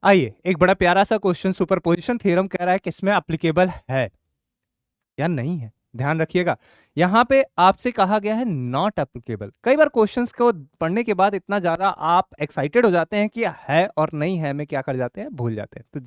आइए, एक बड़ा प्यारा सा क्वेश्चन सुपरपोजिशन थ्योरम कह रहा है कि इसमें एप्लीकेबल है या नहीं है। ध्यान रखिएगा, यहाँ पे आपसे कहा गया है नॉट एप्लीकेबल। कई बार क्वेश्चंस को पढ़ने के बाद इतना ज्यादा आप एक्साइटेड हो जाते हैं कि है और नहीं है में क्या कर जाते हैं, भूल जाते हैं। तो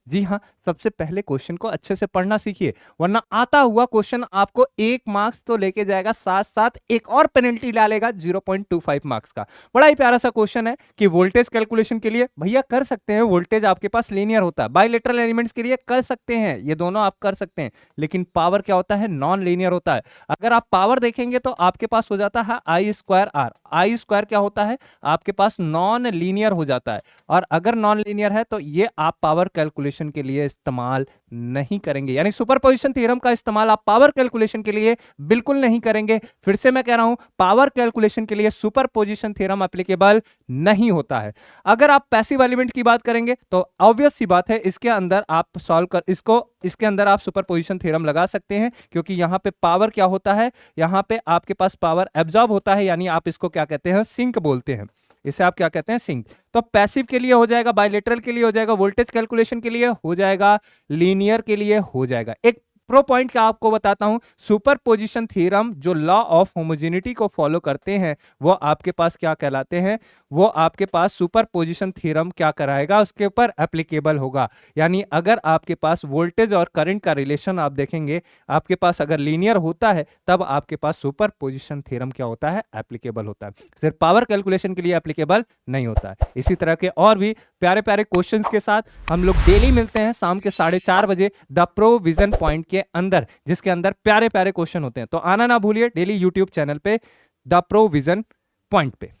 जी हाँ, सबसे पहले क्वेश्चन को अच्छे से पढ़ना सीखिए, वरना आता हुआ क्वेश्चन आपको 1 मार्क्स तो लेके जाएगा, साथ साथ एक और पेनल्टी डालेगा 0.25 मार्क्स का। बड़ा ही प्यारा सा क्वेश्चन है कि वोल्टेज कैलकुलेशन के लिए भैया कर सकते हैं, वोल्टेज आपके पास लीनियर होता है। बाइलेटरल एलिमेंट्स के लिए कर सकते हैं, ये दोनों आप कर सकते हैं, लेकिन पावर क्या होता है, नॉन लीनियर होता है। अगर आप पावर देखेंगे तो आपके पास हो जाता है आई स्क्वायर आर। आई स्क्वायर क्या होता है, आपके पास नॉन लीनियर हो जाता है, और अगर नॉन लीनियर है तो ये आप पावर कैलकुलेशन के लिए इस्तेमाल नहीं करेंगे। यानी सुपरपोजिशन थ्योरम का इस्तेमाल आप पावर कैलकुलेशन के लिए बिल्कुल नहीं करेंगे। फिर से मैं कह रहा हूं, पावर कैलकुलेशन के लिए सुपरपोजिशन थ्योरम एप्लीकेबल नहीं होता है। अगर आप पैसिव एलिमेंट की बात करेंगे तो ऑब्वियस सी बात है, इसके अंदर आप सॉल्व कर इसको, इसके अंदर आप सुपरपोजिशन थ्योरम लगा सकते हैं, क्योंकि यहां पे पावर क्या होता है, यहां पे आपके पास पावर एब्जॉर्ब होता है, यानी आप इसको क्या कहते हैं, सिंक बोलते हैं। इसे आप क्या कहते हैं, सिंक। तो पैसिव के लिए हो जाएगा, बाइलेटरल के लिए हो जाएगा, वोल्टेज कैलकुलेशन के लिए हो जाएगा, लीनियर के लिए हो जाएगा। एक प्रो पॉइंट का आपको बताता हूं, सुपरपोजिशन थ्योरम जो लॉ ऑफ होमोजेनिटी को फॉलो करते हैं वो आपके पास क्या कहलाते हैं, वो आपके पास सुपरपोजिशन थ्योरम क्या कराएगा, उसके ऊपर एप्लीकेबल होगा। यानी अगर आपके पास वोल्टेज और करंट का रिलेशन आप देखेंगे, आपके पास अगर लीनियर होता है तब आपके पास सुपरपोजिशन थ्योरम क्या होता है, एप्लीकेबल होता है। सिर्फ पावर कैलकुलेशन के लिए एप्लीकेबल नहीं होता है। इसी तरह के और भी प्यारे प्यारे क्वेश्चंस के साथ हम लोग डेली मिलते हैं शाम के 4:30 बजे द प्रोविजन पॉइंट के अंदर, जिसके अंदर प्यारे प्यारे क्वेश्चन होते हैं। तो आना ना भूलिए डेली यूट्यूब चैनल पे द प्रोविजन पॉइंट पे।